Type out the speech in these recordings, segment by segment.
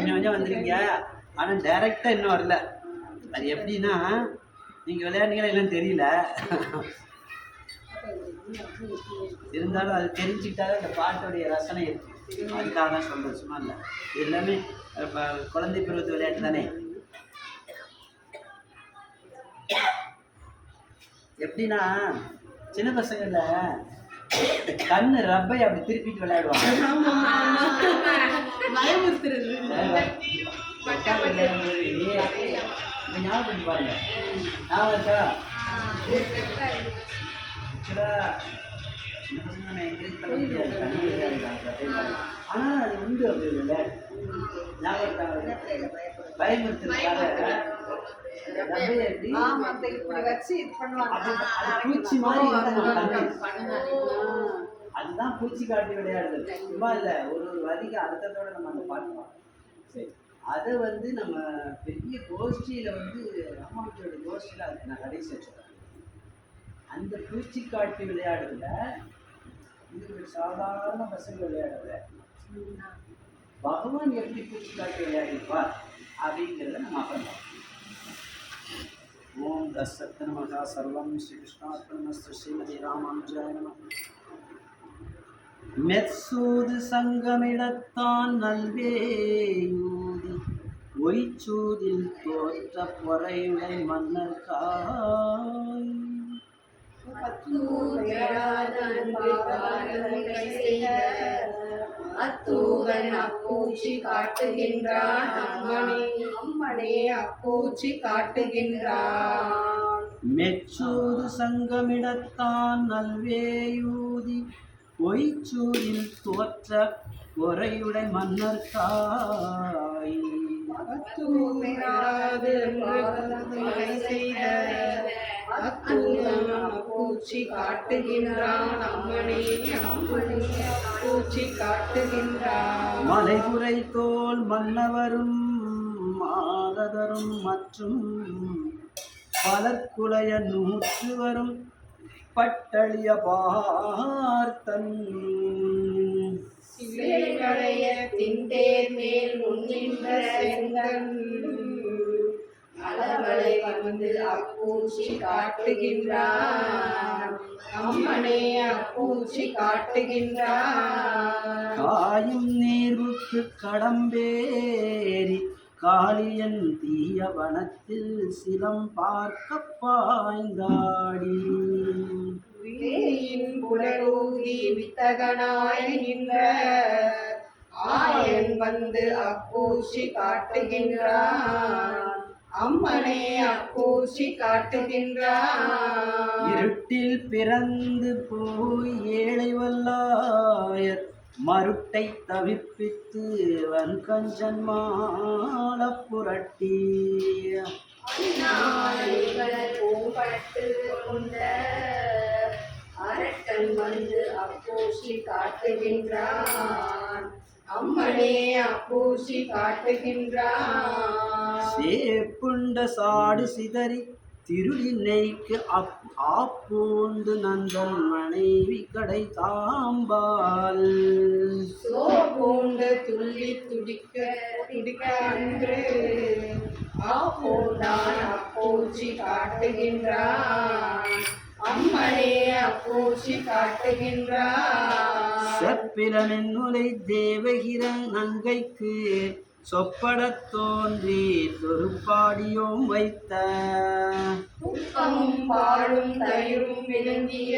கொஞ்சம் கொஞ்சம் வந்துருங்க. ஆனால் டைரெக்டாக இன்னும் வரல. அது எப்படின்னா நீங்கள் விளையாடுனீங்களா இல்லைன்னு தெரியல. இருந்தாலும் அது தெரிஞ்சுக்கிட்டாலே அந்த பாட்டோடைய ரசனை இருக்கு. அதுக்காக தான் சொல்கிறேன், சும்மா இல்லை. எல்லாமே குழந்தை பருவத்து விளையாட்டு தானே. எப்படின்னா சின்ன பசங்கள்ல கண்ணு ரப்பை அப்படி திருப்பிட்டு விளையாடுவாங்க. ஞாபகம் பாருங்க, ஞாபகம் இருக்கா? ஆனா அது உண்டு அப்படி இல்லை. ஞாபகம் பயமுறுத்துறதுக்காக அதுதான் பூச்சி காட்டி விளையாடுது. சும்மா இல்ல, ஒரு வரிக்கு அர்த்தத்தோட நம்ம அந்த பாட்டுவோம். சரி, அதை நம்ம பெரிய கோஷ்டியில அம்மாவோட கோஷ்டியில அதுக்கு நான் கடைசி வச்சுருக்கேன். அந்த பூச்சி காட்டி விளையாடுறதுல இது சாதாரண பசங்க விளையாடுறத பகவான் எப்படி பூச்சி காட்டி விளையாடிப்பார் அப்படிங்கிறத நம்ம அப்புறம். ஓம் தஸ்ஸத் நமஹ சர்வம் ஸ்ரீ கிருஷ்ணார்ப்பணமஸ்து. ஸ்ரீமதி ராமானுஜாய நமஹ. மெற்சூது சங்கமிடத்தான் நல்வேயூதி ஒய்ச்சூதில் தோற்ற பொறையுடை மன்னர் காய் அத்தூவன் அப்பூச்சி காட்டுகின்றான். அம்மனே அப்பூச்சி காட்டுகின்றான். மெச்சூது சங்கமிடத்தான் நல்வேயூதி பொய்ச்சூதில் தோற்ற பொறையுடை மன்னர் காய் பூச்சி காட்டுகின்றான். அம்மனே பூச்சி காட்டுகின்றான். மலைபுரை தோல் மன்னவரும் மாதரும் மற்றும் பலர்குலைய நூற்று வரும் பட்டழிய பார்த்தன் திண்டேர் மேல் முன்னின்ற செங்கன் அளவலை வந்து அப்பூச்சி காட்டுகின்றான். அம்மனே அப்பூச்சி காட்டுகின்றான். காயும் நீர்வுக்கு கடம்பேரி காளியன் தீய வனத்தில் சிலம் பார்க்க பாய்ந்தாடி புலரூகி வித்தகனாய் நின்ற ஆயன் வந்து அப்பூச்சி காட்டுகின்றான். அம்மனே அப்பூச்சி காட்டுகின்றான். இருட்டில் பிறந்து போய் ஏழை வல்லாயர் மருட்டை தவிர்ப்பித்து வன் கஞ்சன் மால புரட்டி அரட்டன் வந்து அப்பூச்சி காட்டுகின்றான். அம்மனே அப்பூச்சி காட்டுகின்றான். சேப்புண்ட சாடு சிதறி திருளினைக்கு ஆப்பூண்டு நந்தன் மனைவி கடை தாம்பால் சோபூண்டு துள்ளி துடிக்க துடிக்க அன்று ஆப்பூண்டான் அப்பூச்சி காட்டுகின்றான். அம்மனே அப்பூச்சி காட்டுகின்றான். செப்பிலமென்னுலை தேவகிர நங்கைக்கு சொப்படத் தோன்றி தொருப்பாடியோம் வைத்த உப்பமும் பாலும் தயிரும் விளங்கிய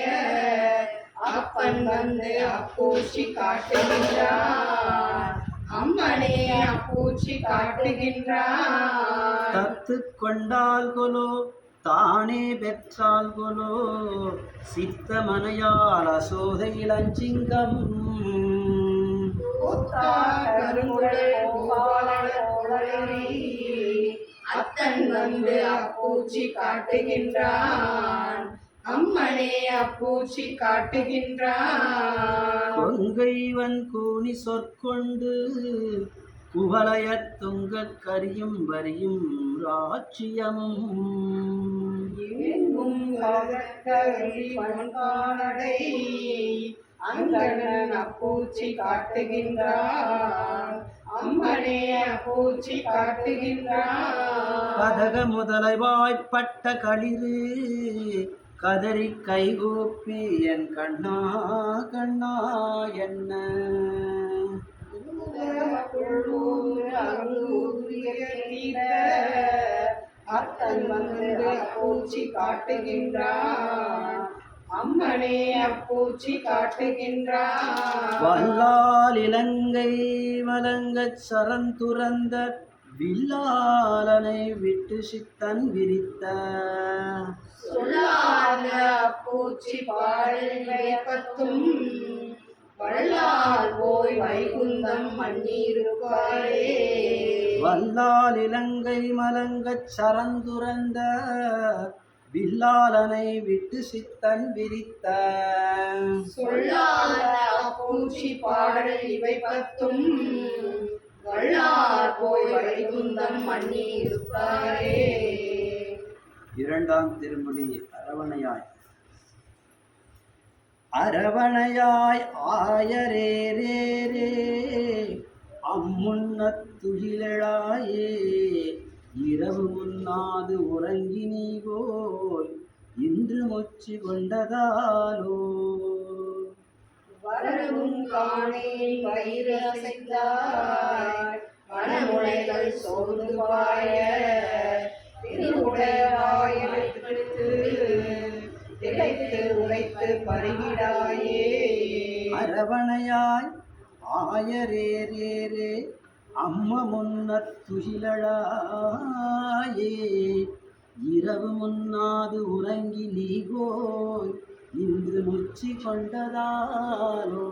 அப்பன் வந்து அப்பூச்சி காட்டுகின்றான். அம்மனே அப்பூச்சி காட்டுகின்றான். தத்து கொண்டால் கொலோ தானே பெற்றால் கொலோ சித்த மனையால் அசோதை இளஞ்சிங்கம் அத்தன் வந்து அப்பூச்சி காட்டுகின்றான். அம்மனே அப்பூச்சி காட்டுகின்றான். கொங்கைவன் கூனி சொற்கொண்டு குவலய துங்க கரியும் வரியும் ராட்சியமும் பண்பாடை அங்கணன் அப்பூச்சி காட்டுகின்றான். அம்மனே அப்பூச்சி காட்டுகின்றான். கதக முதலை வாய்ப்பட்ட களிறு கதறி கைகூப்பி என் கண்ணா கண்ணா என்ன அத்தன் வந்து அப்பூச்சி காட்டுகின்றான். அம்மனே அப்பூச்சி காட்டுகின்றான். வல்லால் இலங்கை வலங்கச் சரந்துறந்த வில்லாலனை விட்டு சித்தன் விரித்த சொல்லாத அப்பூச்சி பாடல் வைப்பத்தும் வள்ளால் போய் வைகுந்தம் மன்னிருப்பாரே. வல்லால் இலங்கை மலங்கச் சரந்துறந்த வில்லாலனை விட்டு சித்தன் விரித்த சொல்லாத அப்பூச்சி பாடல் இவை பத்தும் வள்ளார் போய் வைகுந்தம் மன்னிருப்பாரே. இரண்டாம் திருமுடி அரவணையாய் அரவணையாய் ஆயரே ரே ரே அம்முன்னத் துகிலழாயே இரவு முன்னாது உறங்கி நீ போய் இன்று மொச்சி கொண்டதாலோ வரவும் காணே வயிறு அசைந்தாய் மனமுளைகள் சோர்ந்து பாய திருவுடையாயெடுத்து திளைத்து உழைத்து பருகிடாயே. அரவணையாய் ஆயரே ரே ரே அம்ம முன்னத் துகிலழாயே இரவு முன்னாது உறங்கி நீ போய் இன்று முச்சி கொண்டதாலோ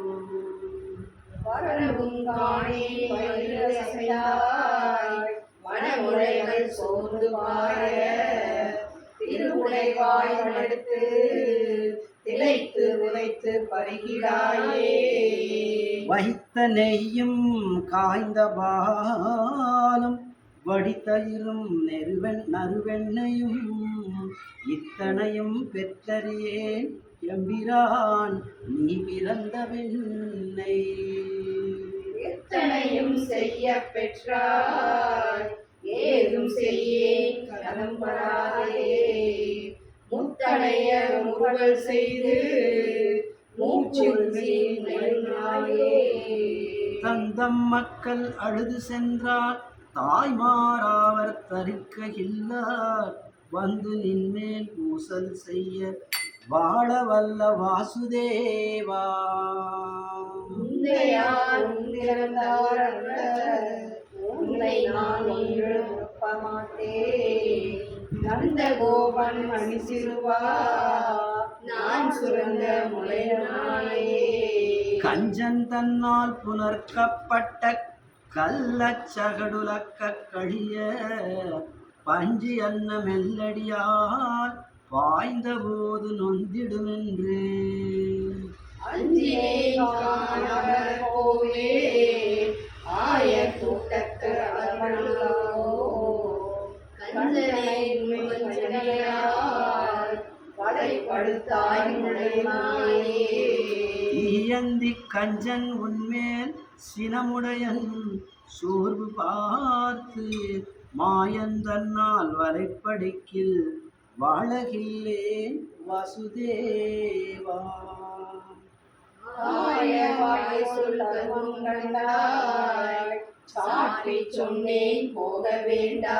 வரவும் காணே வயிறு அசைந்தாய் மனமுளைகள் சோர்ந்து பாய திருவுடைவாய் எடுத்து திளைத்து உழைத்து பருகிடாயே. வகித்த நெய்யும் காய்ந்த பாலும் வடித்தயிரும் நறுவெண்ணையும் இத்தனையும் பெற்றறியேன் எம்பிரான் நீ பிறந்த வெண்ணை. எத்தனையும் செய்ய பெற்றாய் ஏதும் செய்யேன் கடம்படாதே. முத்தனைய முறுவல் செய்து மூச்சில் நெருநாயே. தந்தம் மக்கள் அழுது சென்றார் தாய்மாராவர் தரிக்க இல்லார் வந்து நின்மேல் பூசல் செய்ய வாழ வல்ல வாசுதேவா. முந்தையார் முந்திறந்தார் அல்ல உன்னை நான் இன்று ஒப்ப மாட்டேன். நந்த கோபன் மணி சிறுவா நான் சுரந்த முளையனாயே. கஞ்சன் தன்னால் புனர்க்கப்பட்ட கள்ளச்சகடுலக்க கழிய பஞ்சி அன்ன மெல்லடியால் பாய்ந்த போது நொந்திடுமென்று அஞ்சினை காணவர் போவே ஆய கூட்டத்து அகமனாவோ. கஞ்சனை வஞ்சனையால் படைப்படுத்தாய் முளையனாயே. ஈயந்தி கஞ்சன் உன்மேல் சினமுடையன் சோர்வு பார்த்து மாயந்தன்னால் வலைப்படிக்கில் வாழகில்லேன் வாசுதேவா. ஆயவாய் சொல் கர்மம் கண்டாய் சாற்றி சொன்னேன் போக வேண்டா.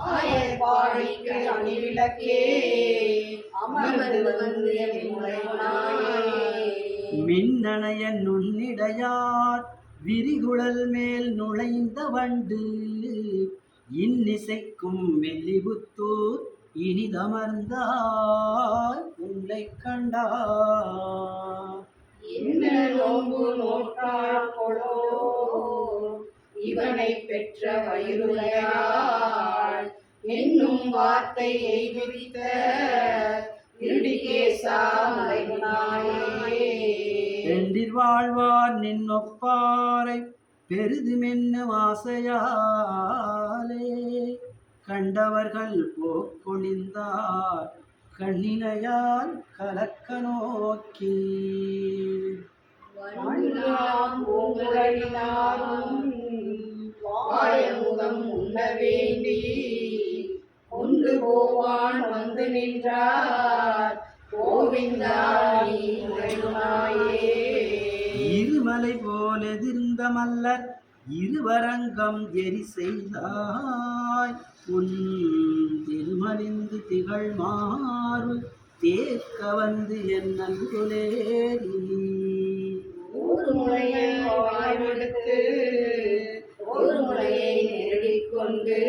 ஆயர்பாடிக்கு அணிவிளக்கே அமர்ந்து வந்து முளையனாயே. மின்னணைய நுண்ணிடையார் விரிகுழல் மேல் நுழைந்த வண்டு இன்னிசைக்கும் வெள்ளிபுத்தூர் இனிதமர்ந்தாய் உன்னை கண்டார். என்ன நோம்பு நோற்றாள் கொளோ இவனை பெற்ற வயிறுடையாள் என்னும் வார்த்தை எய்துவித்த இருடிகேசா முளையனாயே. பெண்டிர் வாழ்வார் நின்னொப்பாரை பெரிதுமென்னு ஆசையாலே கண்டவர்கள் போக்கொழிந்தார் கண்ணினையால் கலக்க நோக்கி வானிலாம் பூங்குழலினாரும் வாயமுதம் உண்ண வேண்டி கொண்டு போவான் வந்து நின்றார் கோவிந்தா நீ உரையுமாயே. இருமலை போல் எதிர்ந்த மல்லர் இருவரங்கம் எரி செய்தாய் உன் திருமலிந்து திகழ் மாறு தேக்க வந்து என் நல்குலேரி. ஒரு முறையை வாய்வெடுத்து ஒரு முறையை நெருடிக் கொண்டு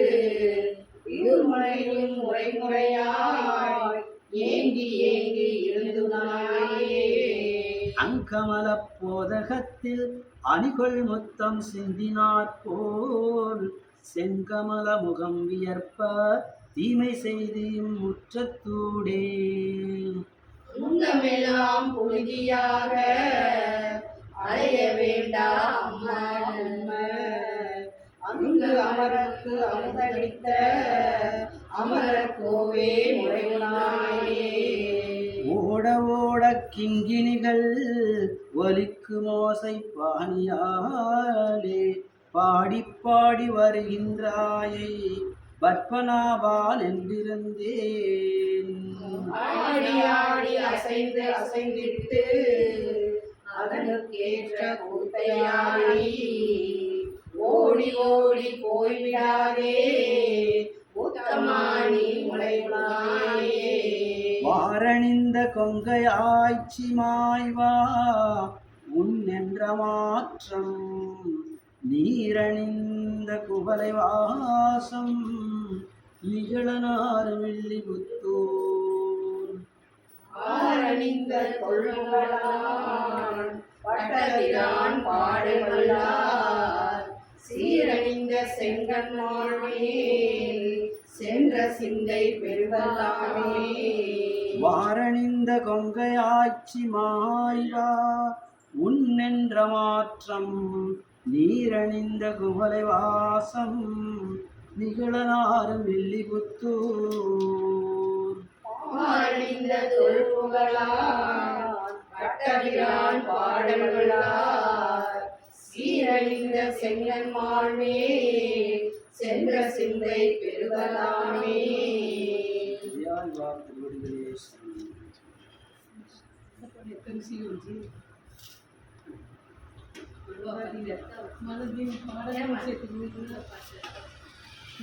இருமுறையும் முறைமுறையாய் ஏங்கி ஏங்கி இருந்துனாயே. அங்கமல போதகத்தில் அணிகொள் முத்தம் சிந்தினாற் போல் செங்கமல முகம் வியர்ப்ப தீமை செய்தியும் முற்றத்தூடே. உங்கமெல்லாம் புழுதியாக அலைய வேண்டாம் அம்மா உண்மை. அங்கு அமரருக்கு அமுதளித்த அமரர் கோவே முறையுனாயே. ஓட ஓட கிங்கிணிகள் ஒலிக்கு மோசை பாணியாலே பாடி பாடி வருகின்றாயை பத்மநாபான் என்றிருந்தேன். ஆடி ஆடி அசைந்து அசைந்திட்டு அதனுக்கேற்ற கூத்தையாடி ஓடி ஓடி போய்விடாதே உத்தமானி முளையுனாயே. வாரணிந்த கொங்கையாய்ச்சி மாய்வா உன் என்ற மாற்றம் நீரணிந்த குவலை வாசம் நிகழனார் வெள்ளி புத்தூர். ஆரணிந்த தொழுகளான் பட்டதிரான் பாடுகளார் சீரணிந்த செங்கன்மாழ்மேல் சென்ற சிந்தை பெருகலாமே. வாரணிந்த கொங்கையாய்ச்சி மாய்வா உன் என்ற மாற்றம் நீரணிந்த குவலை வாசம் நிகழனாரும் வெள்ளி புத்தூர். ஆரணிந்த தொழுகளான் பட்டதிரான் பாடுகளார் சீரழிந்த செங்கன்மாழ்மேல் சென்ற சிந்தை பெருகலாமே. மனதின் பாடல்